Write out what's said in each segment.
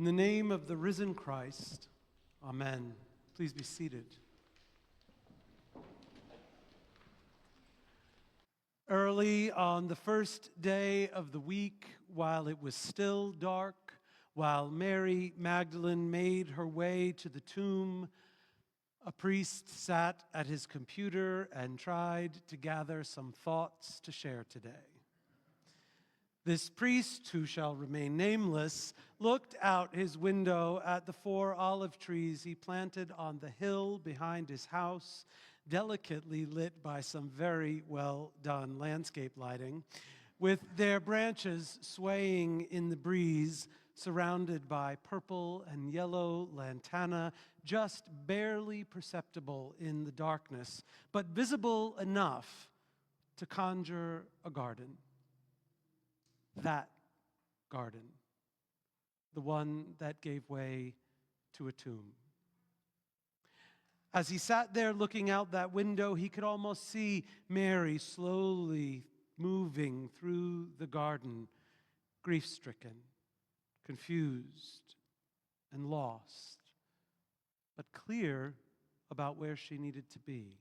In the name of the risen Christ, amen. Please be seated. Early on the first day of the week, while it was still dark, while Mary Magdalene made her way to the tomb, a priest sat at his computer and tried to gather some thoughts to share today. This priest, who shall remain nameless, looked out his window at the 4 olive trees he planted on the hill behind his house, delicately lit by some very well-done landscape lighting, with their branches swaying in the breeze, surrounded by purple and yellow lantana, just barely perceptible in the darkness, but visible enough to conjure a garden. That garden, the one that gave way to a tomb. As he sat there looking out that window, he could almost see Mary slowly moving through the garden, grief-stricken, confused, and lost, but clear about where she needed to be.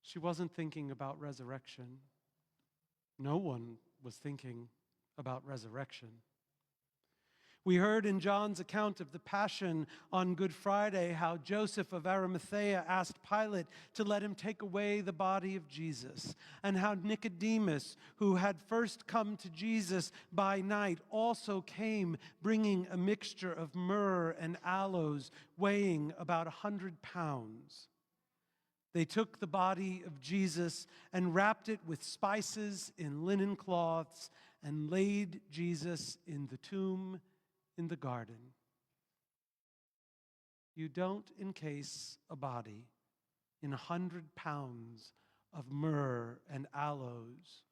She wasn't thinking about resurrection. No one was thinking about resurrection. We heard in John's account of the Passion on Good Friday how Joseph of Arimathea asked Pilate to let him take away the body of Jesus, and how Nicodemus, who had first come to Jesus by night, also came bringing a mixture of myrrh and aloes weighing about 100 pounds. They took the body of Jesus and wrapped it with spices in linen cloths and laid Jesus in the tomb in the garden. You don't encase a body in 100 pounds of myrrh and aloes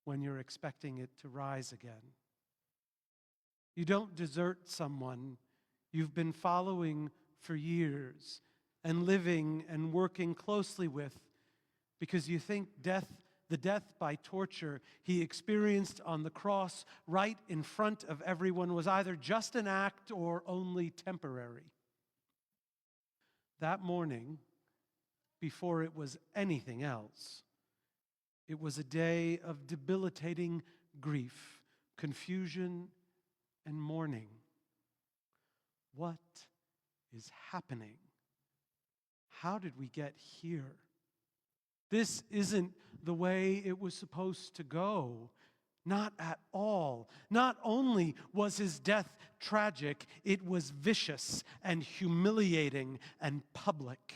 when you're expecting it to rise again. You don't desert someone you've been following for years and living and working closely with because you think the death by torture he experienced on the cross right in front of everyone was either just an act or only temporary. That morning, before it was anything else, it was a day of debilitating grief, confusion, and mourning. What is happening? How did we get here? This isn't the way it was supposed to go. Not at all. Not only was his death tragic, it was vicious and humiliating and public.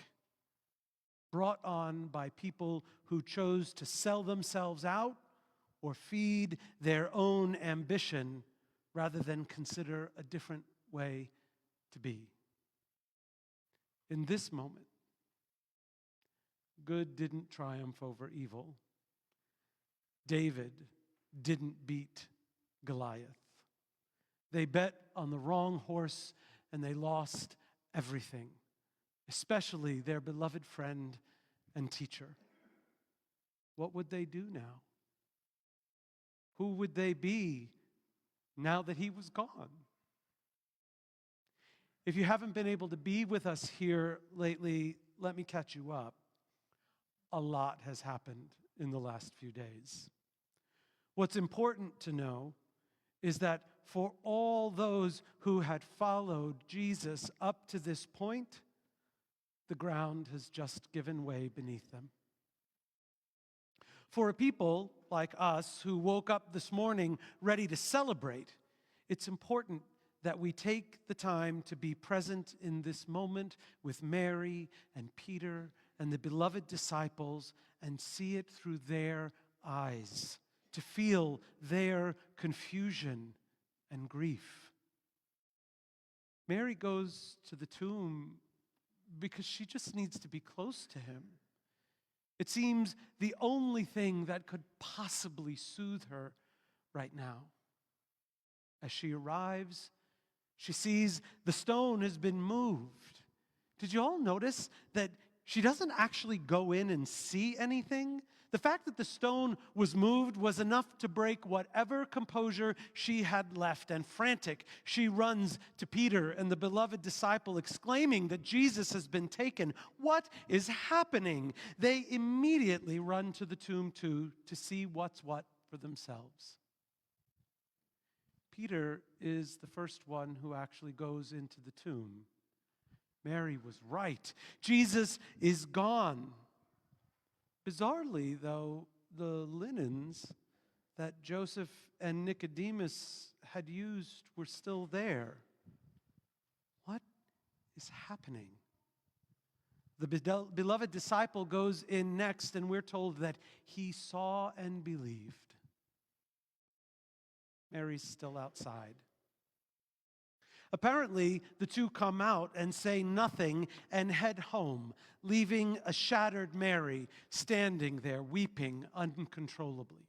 Brought on by people who chose to sell themselves out or feed their own ambition rather than consider a different way to be. In this moment, good didn't triumph over evil. David didn't beat Goliath. They bet on the wrong horse and they lost everything, especially their beloved friend and teacher. What would they do now? Who would they be now that he was gone? If you haven't been able to be with us here lately, let me catch you up. A lot has happened in the last few days. What's important to know is that for all those who had followed Jesus up to this point, the ground has just given way beneath them. For a people like us who woke up this morning ready to celebrate, it's important that we take the time to be present in this moment with Mary and Peter and the beloved disciples and see it through their eyes, to feel their confusion and grief. Mary goes to the tomb because she just needs to be close to him. It seems the only thing that could possibly soothe her right now. As she arrives, she sees the stone has been moved. Did you all notice that She doesn't actually go in and see anything. The fact that the stone was moved was enough to break whatever composure she had left. And frantic, she runs to Peter and the beloved disciple, exclaiming that Jesus has been taken. What is happening? They immediately run to the tomb too to see what's what for themselves. Peter is the first one who actually goes into the tomb. Mary was right. Jesus is gone. Bizarrely, though, the linens that Joseph and Nicodemus had used were still there. What is happening? The beloved disciple goes in next, and we're told that he saw and believed. Mary's still outside. Apparently, the two come out and say nothing and head home, leaving a shattered Mary standing there, weeping uncontrollably.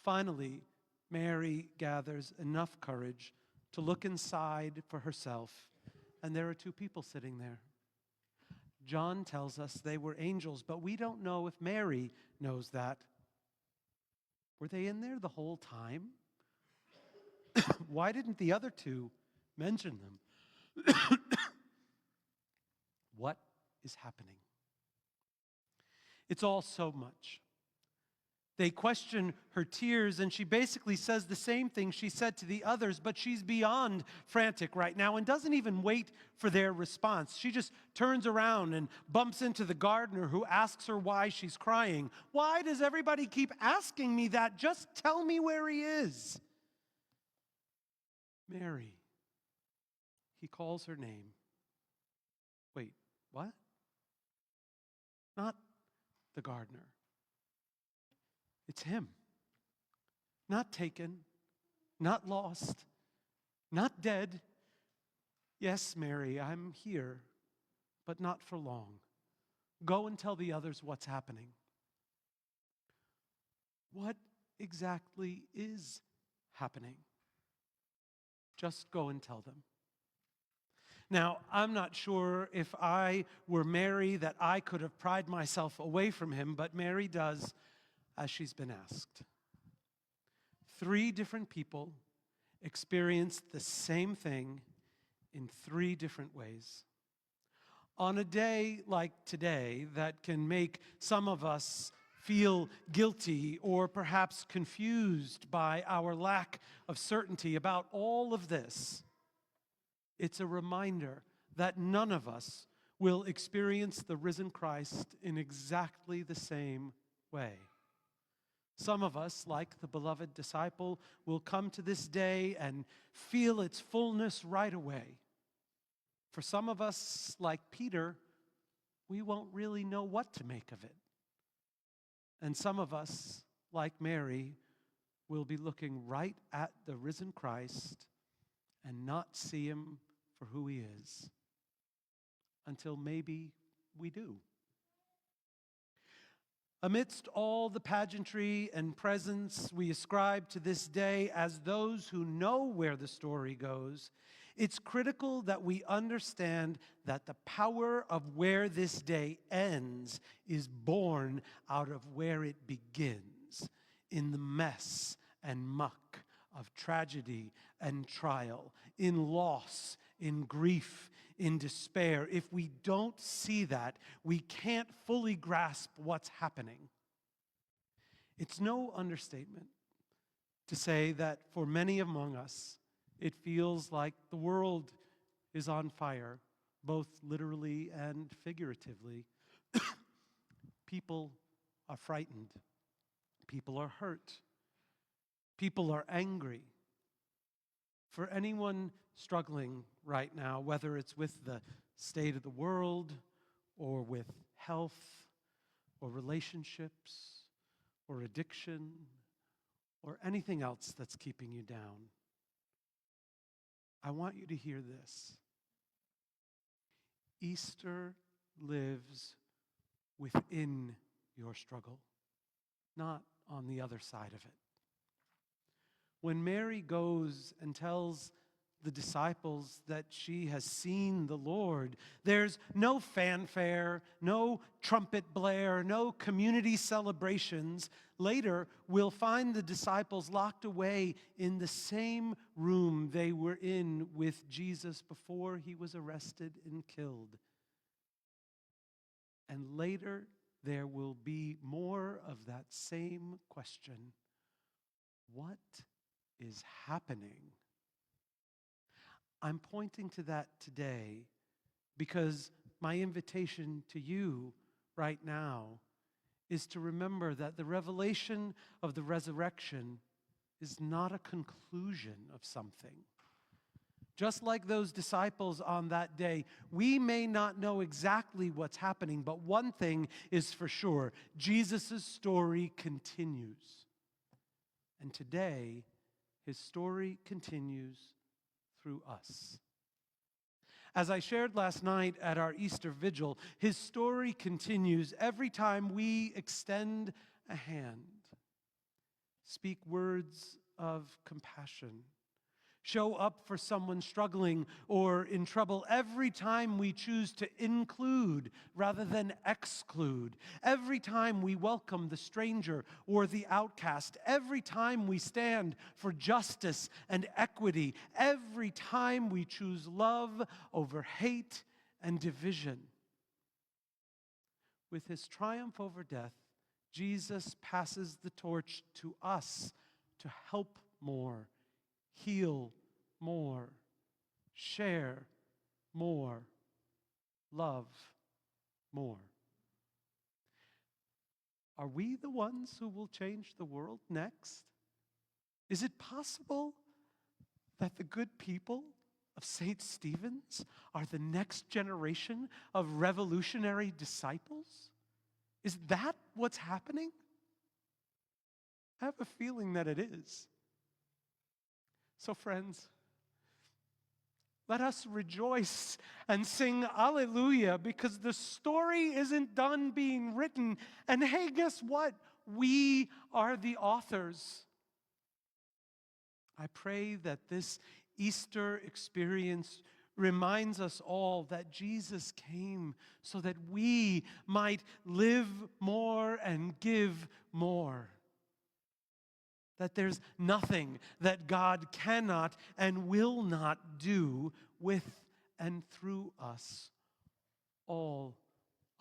Finally, Mary gathers enough courage to look inside for herself, and there are two people sitting there. John tells us they were angels, but we don't know if Mary knows that. Were they in there the whole time? Why didn't the other two mention them? What is happening? It's all so much. They question her tears, and she basically says the same thing she said to the others, but she's beyond frantic right now and doesn't even wait for their response. She just turns around and bumps into the gardener, who asks her why she's crying. Why does everybody keep asking me that? Just tell me where he is. Mary. He calls her name. Wait, what? Not the gardener. It's him. Not taken, not lost, not dead. Yes, Mary, I'm here, but not for long. Go and tell the others what's happening. What exactly is happening? Just go and tell them. Now, I'm not sure if I were Mary that I could have pried myself away from him, but Mary does as she's been asked. 3 different people experienced the same thing in 3 different ways. On a day like today that can make some of us feel guilty or perhaps confused by our lack of certainty about all of this, it's a reminder that none of us will experience the risen Christ in exactly the same way. Some of us, like the beloved disciple, will come to this day and feel its fullness right away. For some of us, like Peter, we won't really know what to make of it. And some of us, like Mary, will be looking right at the risen Christ and not see him for who he is, until maybe we do. Amidst all the pageantry and presents we ascribe to this day as those who know where the story goes, it's critical that we understand that the power of where this day ends is born out of where it begins, in the mess and muck of tragedy and trial, in loss, in grief, in despair. If we don't see that, we can't fully grasp what's happening. It's no understatement to say that for many among us, it feels like the world is on fire, both literally and figuratively. People are frightened. People are hurt. People are angry. For anyone struggling right now, whether it's with the state of the world or with health or relationships or addiction or anything else that's keeping you down, I want you to hear this. Easter lives within your struggle, not on the other side of it. When Mary goes and tells the disciples that she has seen the Lord. There's no fanfare, no trumpet blare, no community celebrations. Later, we'll find the disciples locked away in the same room they were in with Jesus before he was arrested and killed. And later, there will be more of that same question. What is happening? I'm pointing to that today because my invitation to you right now is to remember that the revelation of the resurrection is not a conclusion of something. Just like those disciples on that day, we may not know exactly what's happening, but one thing is for sure: Jesus' story continues. And today, his story continues through us. As I shared last night at our Easter vigil, his story continues every time we extend a hand, speak words of compassion, show up for someone struggling or in trouble, every time we choose to include rather than exclude, every time we welcome the stranger or the outcast, every time we stand for justice and equity, every time we choose love over hate and division. With his triumph over death, Jesus passes the torch to us to help more, heal more, share more, love more. Are we the ones who will change the world next? Is it possible that the good people of St. Stephen's are the next generation of revolutionary disciples? Is that what's happening? I have a feeling that it is. So friends, let us rejoice and sing Alleluia, because the story isn't done being written. And hey, guess what? We are the authors. I pray that this Easter experience reminds us all that Jesus came so that we might live more and give more. That there's nothing that God cannot and will not do with and through us, all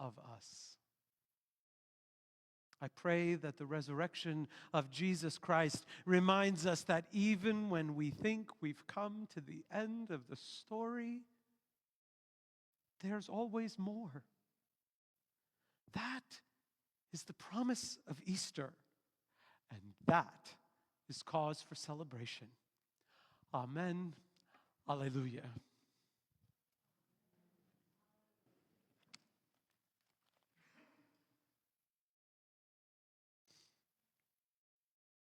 of us. I pray that the resurrection of Jesus Christ reminds us that even when we think we've come to the end of the story, there's always more. That is the promise of Easter, and that is cause for celebration. Amen. Alleluia.